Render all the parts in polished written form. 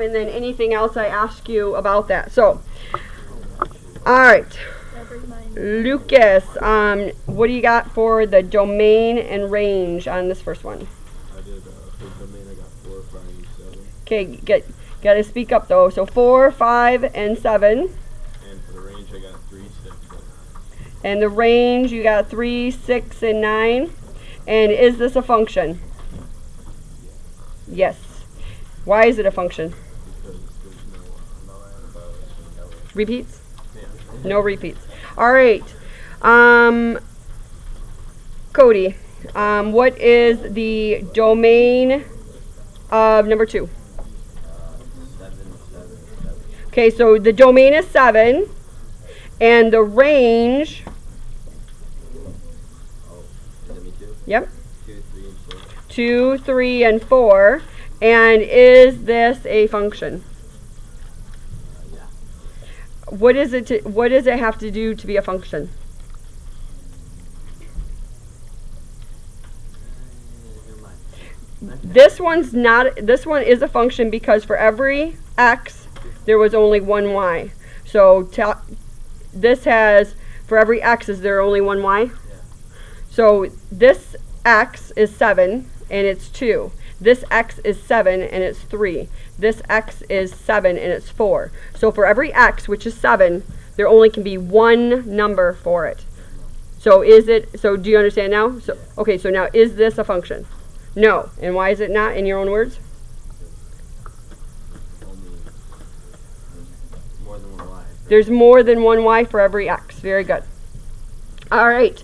and then anything else I ask you about that. So, all right, Lucas, what do you got for the domain and range on this first one? I did, for the domain I got 4, 5, and 7. Okay, gotta speak up though. So 4, 5, and 7. And for the range I got 3, 6, and 9. And the range you got 3, 6, and 9. And is this a function? Yes. Why is it a function? Because there's no antibiotics and no. Repeats? Yeah. No repeats. All right. Cody, what is the domain of number 2? 7, 7, 7. Okay, so the domain is 7, and the range. Oh, is it me too? Yep. 2, 3, and 4. 2, 3, and 4. And is this a function? Yeah. What does it have to do to be a function? This one is a function because for every x there was only one y. So this has, for every x is there only one y? Yeah. So this x is 7 and it's 2. This x is 7 and it's 3. This x is 7 and it's 4. So for every x, which is 7, there only can be one number for it. So do you understand now? So okay, so now is this a function? No. And why is it not, in your own words? More than one y. There's more than one y for every x. Very good. All right.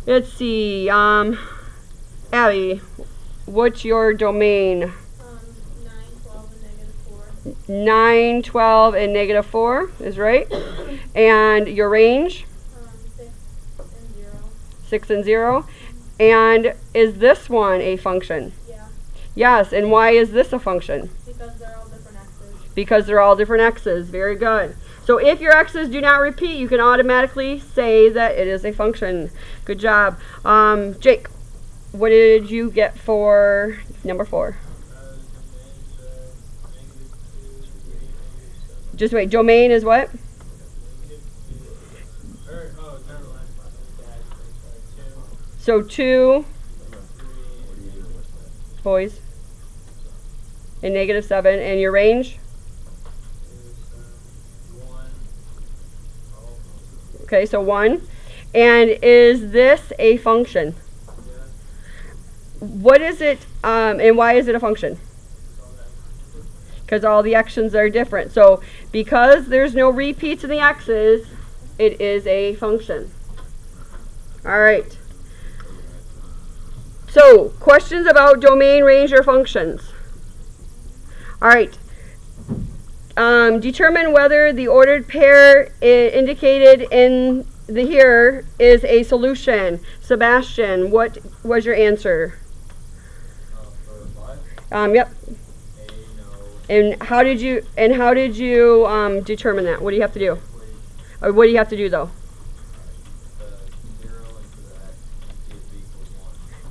Let's see. Abby, what's your domain? 9, 12, and negative 4 is right. And your range? 6 and 0. And is this one a function? Yeah. Yes, and why is this a function? Because they're all different x's. Because they're all different x's. Very good. So if your x's do not repeat, you can automatically say that it is a function. Good job. Jake, what did you get for number 4? Just wait, domain is what? So 2, boys, and negative 7, and your range? Okay, so 1. And is this a function? What is it, and why is it a function? Because all the actions are different. So because there's no repeats in the x's, it is a function. All right. So, questions about domain, range, or functions? All right. Determine whether the ordered pair indicated in the here is a solution. Sebastian, what was your answer? Yep. And how did you determine that? What do you have to do? Or what do you have to do though?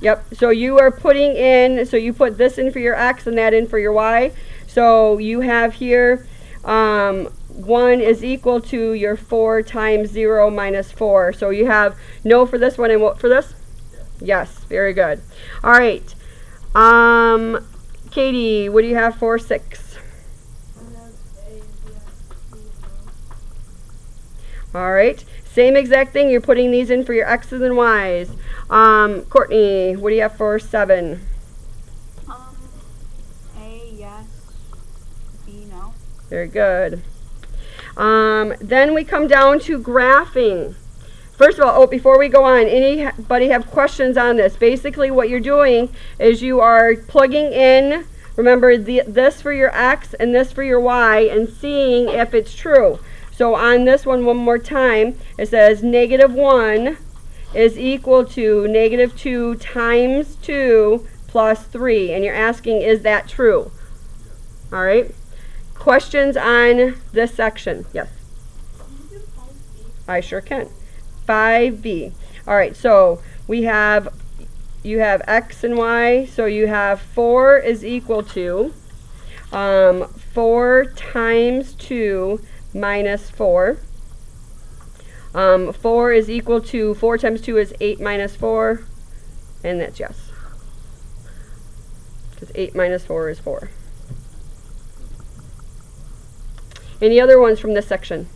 Yep, so you are putting in, so you put this in for your x and that in for your y. So you have here 1 is equal to your 4 times 0 minus 4. So you have no for this one and what for this? Yes, very good. All right. Katie, what do you have for 6? All right. Same exact thing. You're putting these in for your x's and y's. Courtney, what do you have for 7? A, yes. B, no. Very good. Then we come down to graphing. First of all, before we go on, anybody have questions on this? Basically, what you're doing is you are plugging in, remember, this for your x and this for your y, and seeing if it's true. So on this one more time, it says -1 is equal to -2 times 2 plus 3. And you're asking, is that true? All right. Questions on this section? Yes. I sure can. 5b. All right, so you have x and y. So you have 4 is equal to 4 times 2 minus 4. 4 is equal to, 4 times 2 is 8 minus 4, and that's yes. Because 8 minus 4 is 4. Any other ones from this section?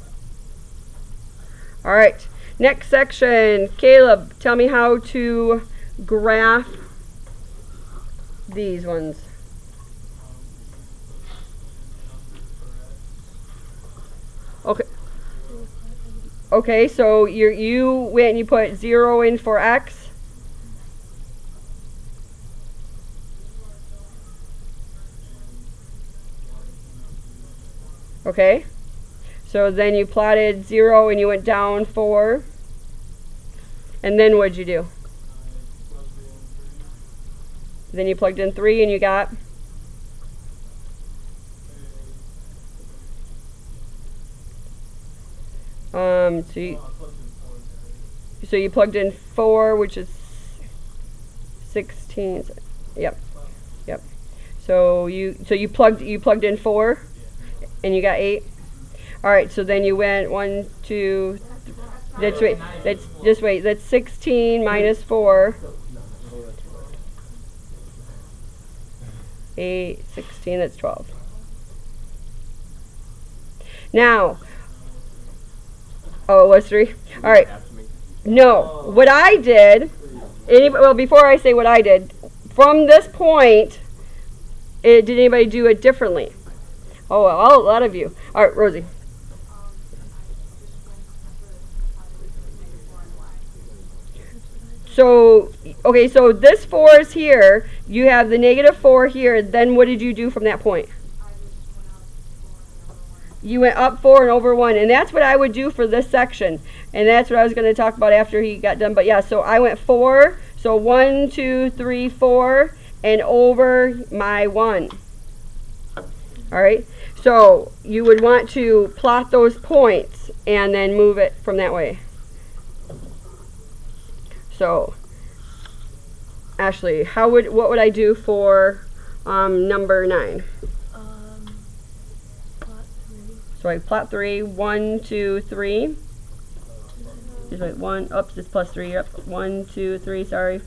All right, next section. Caleb, tell me how to graph these ones. Okay. Okay, so you went and you put 0 in for x. Okay. So then you plotted 0 and you went down 4. And then what'd you do? Then you plugged in 3 and you got? So you plugged in 4, which is 16. Yep. Yep. So you plugged in 4 and you got 8. All right, so then you went 1, 2, that's 16 minus 4. 8, 16, that's 12. Now, oh, it was 3? All right. No, what I did, well, before I say what I did, from this point, did anybody do it differently? Oh, well, a lot of you. All right, Rosie. So, okay, so this 4 is here. You have the negative 4 here. Then what did you do from that point? You went up 4 and over 1. And that's what I would do for this section. And that's what I was going to talk about after he got done. But yeah, so I went 4. So 1, 2, 3, 4. And over my 1. All right. So you would want to plot those points and then move it from that way. So, Ashley, what would I do for number 9? Plot 3. So I plot 3, 1, 2, 3. Just like 1, oops, it's plus 3, yep. 1, 2, 3, sorry.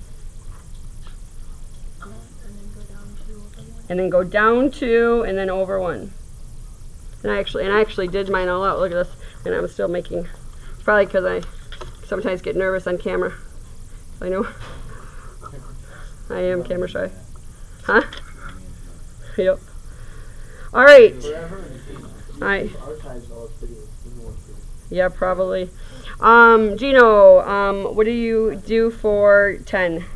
And then go down 2 and then over 1. And I actually did mine all out. Look at this. And I'm still making, probably because I sometimes get nervous on camera. I know. I am camera shy. Huh? Yep. All right. Yeah, probably. Gino, what do you do for 10? Alright,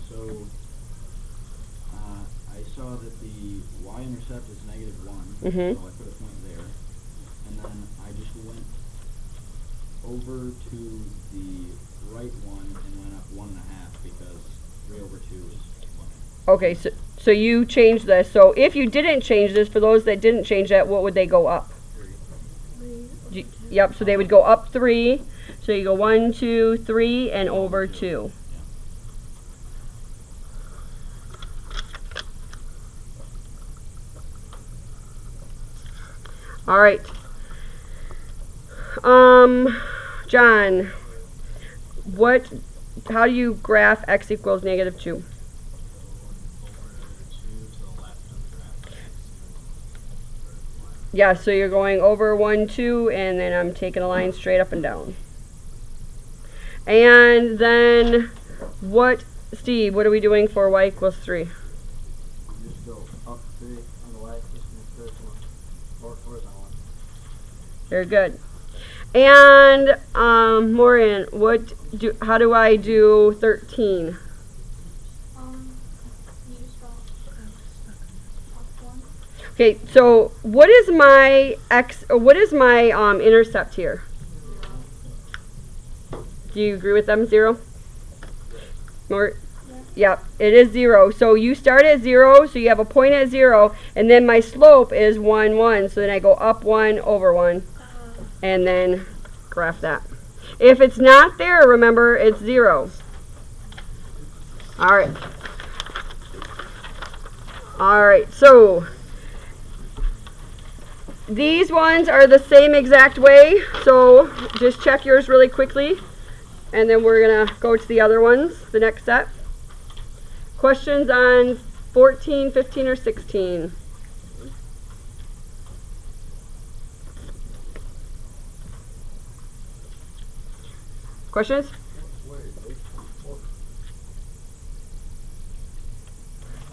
so I saw that the y-intercept is -1, Mm-hmm. so I put a point there. And then I just went over to the right one and went up 1.5 because 3 over 2 is 1. Okay, so you changed this. So if you didn't change this, for those that didn't change that, what would they go up? 3. Yep, so they would go up 3. So you go 1, 2, 3, and over 2. All right. John, how do you graph x equals -2? Yeah, so you're going over 1, 2, and then I'm taking a line straight up and down. And then Steve, what are we doing for y equals 3? Just go up 3 on the y-axis and the first one, or horizontal one. Very good. And Maureen, how do I do 13? You just go up 1. Okay, so what is my intercept here? Do you agree with them? 0? More? Yeah. Yep, it is 0. So you start at 0, so you have a point at 0, and then my slope is 1, 1. So then I go up 1, over 1, and then graph that. If it's not there, remember, it's 0. All right. Alright, so these ones are the same exact way, so just check yours really quickly, and then we're gonna go to the other ones, the next set. Questions on 14, 15, or 16? Questions?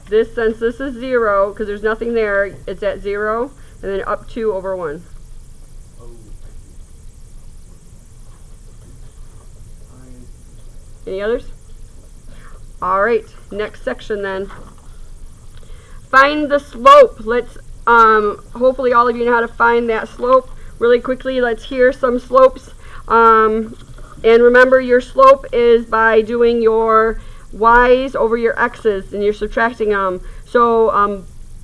This, since this is 0, because there's nothing there, it's at 0, and then up 2 over 1. Any others? Alright, next section then. Find the slope. Let's, hopefully all of you know how to find that slope. Really quickly, let's hear some slopes. And remember, your slope is by doing your y's over your x's, and you're subtracting them. So,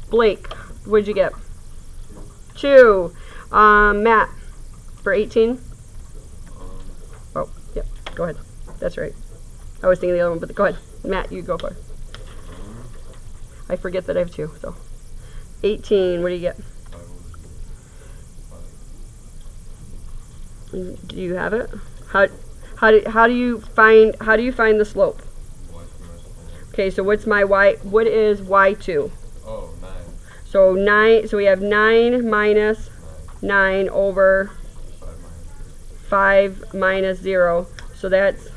Blake, what did you get? 2. Matt, for 18? Oh, yep, go ahead. That's right. I was thinking the other one, but go ahead. Matt, you go for it. I forget that I have 2, so. 18, what do you get? Do you have it? How do you find the slope? Okay, so what's my y? What is y2? Oh, 9. So 9. So we have 9 minus 9 over 5 minus 0. So that's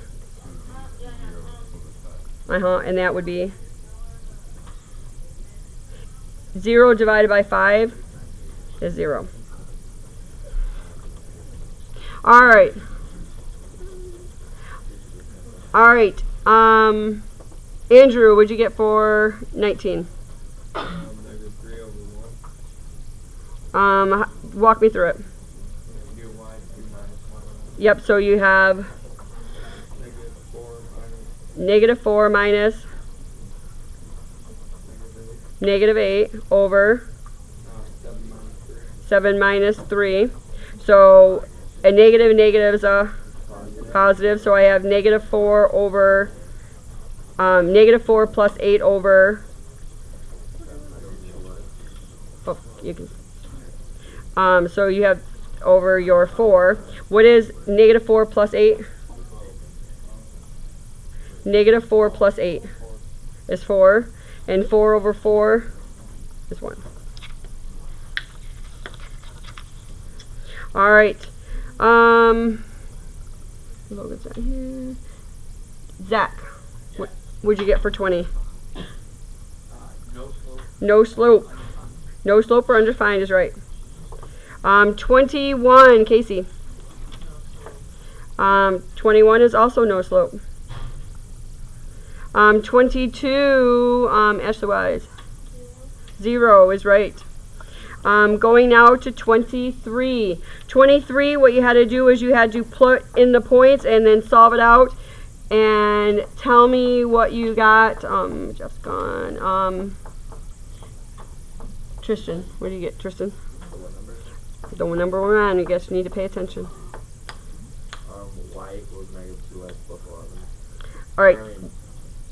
and that would be 0 divided by 5 is 0. All right. All right. Andrew, what'd you get for 19? Negative 3 over 1. Walk me through it. Negative y 2 minus 1. Yep, so you have Negative 4 minus -4 minus -8 over 7 minus 3. So a negative is a positive, so I have -4 over -4 plus 8 over you can so you have over your 4. What is -4 plus 8? -4 plus 8 is 4, and 4 over 4 is 1. All right. Logan's not here. Zach, what'd you get for 20? No slope. No slope. No slope or undefined is right. 21, Casey. 21 is also no slope. 22, Ashley Wise. 0 is right. Going now to 23. 23, what you had to do is you had to put in the points and then solve it out. And tell me what you got. Jeff's gone. Tristan, what do you get, Tristan? The number we're on, you guys need to pay attention. Y equals negative 2x plus 11. Alright.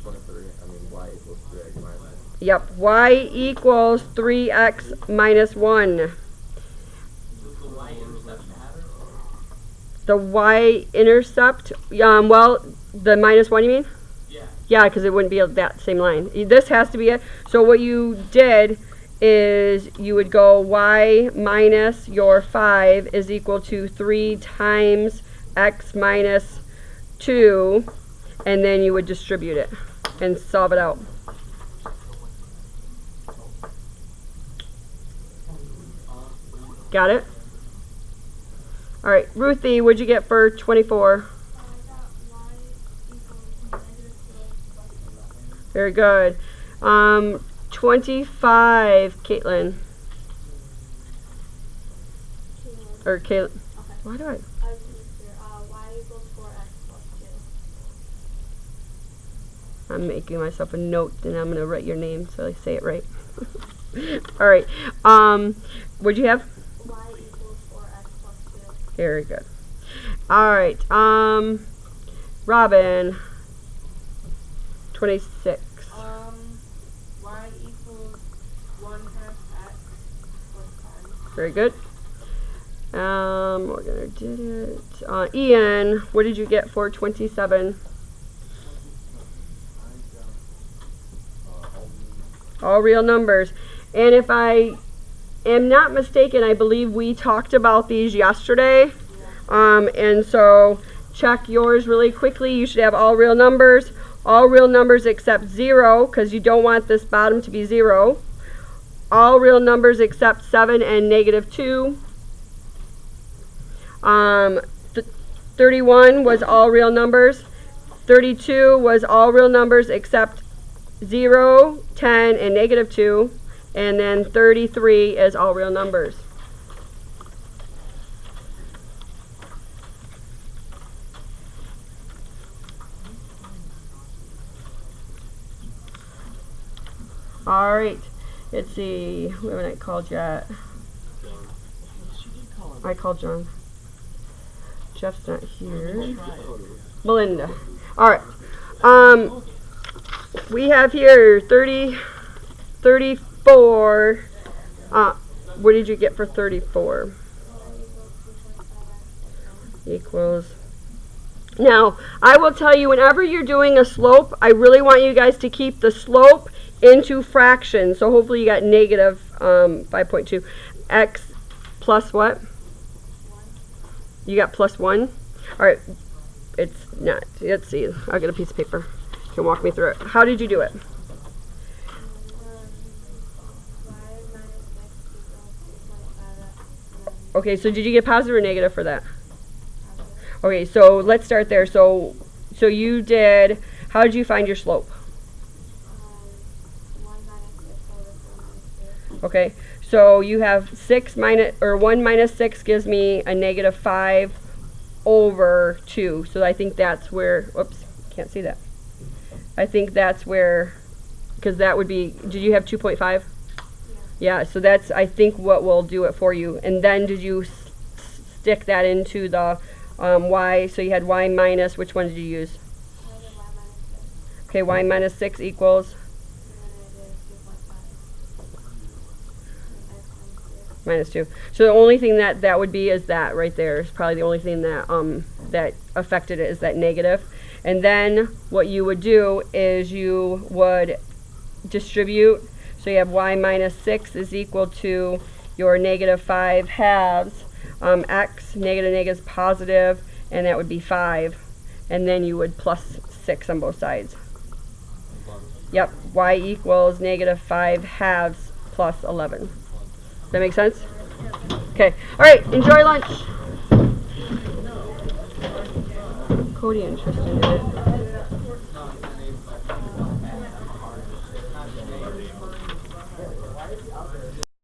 23. Y equals 3x minus 1. Yep. Y equals 3x minus 1. The y-intercept, well, the minus 1 you mean? Yeah. Yeah, because it wouldn't be that same line. This has to be it. So what you did is you would go y minus your 5 is equal to 3 times x minus 2, and then you would distribute it and solve it out. Got it? All right, Ruthie, what'd you get for 24? Very good. 25, Caitlin. Or Caitlin. Why do I? Y equals 4x plus 2. I'm making myself a note, and I'm going to write your name so I say it right. All right. What'd you have? Y equals 4x plus 2. Very good. All right. Robin. 26. Y equals Very good. We're gonna do it. Ian, what did you get for 27? All real numbers. And if I am not mistaken, I believe we talked about these yesterday. And so check yours really quickly. You should have all real numbers. All real numbers except 0, because you don't want this bottom to be 0. All real numbers except 7 and -2. 31 was all real numbers. 32 was all real numbers except 0, 10, and -2. And then 33 is all real numbers. All right. Let's see. Who haven't I called yet? I called John. Jeff's not here. Melinda. All right. We have here 30, 34. What did you get for 34? Equals. Now, I will tell you, whenever you're doing a slope, I really want you guys to keep the slope into fractions. So hopefully you got negative 5.2. X plus what? You got plus 1? All right. It's not. Let's see. I'll get a piece of paper. You can walk me through it. How did you do it? Okay, so did you get positive or negative for that? Okay, so let's start there. So you did, how did you find your slope? 1 minus 6 over 4 minus 2. Okay, so you have 1 minus 6 gives me a -5 over 2. So I think that's where, whoops, can't see that. I think that's where, because that would be, did you have 2.5? Yeah, so that's, I think, what will do it for you. And then did you stick that into the y, so you had y minus, which one did you use? I did y minus 6. Okay, y minus 6 equals? And then I did 2.5. Minus 2. So the only thing that would be is that right there is probably the only thing that that affected it is that negative. And then what you would do is you would distribute. So you have y minus 6 is equal to your -5 halves. X, negative is positive, and that would be 5. And then you would plus 6 on both sides. Yep, y equals -5 halves plus 11. Does that make sense? Okay. All right. Enjoy lunch. Cody interested in it.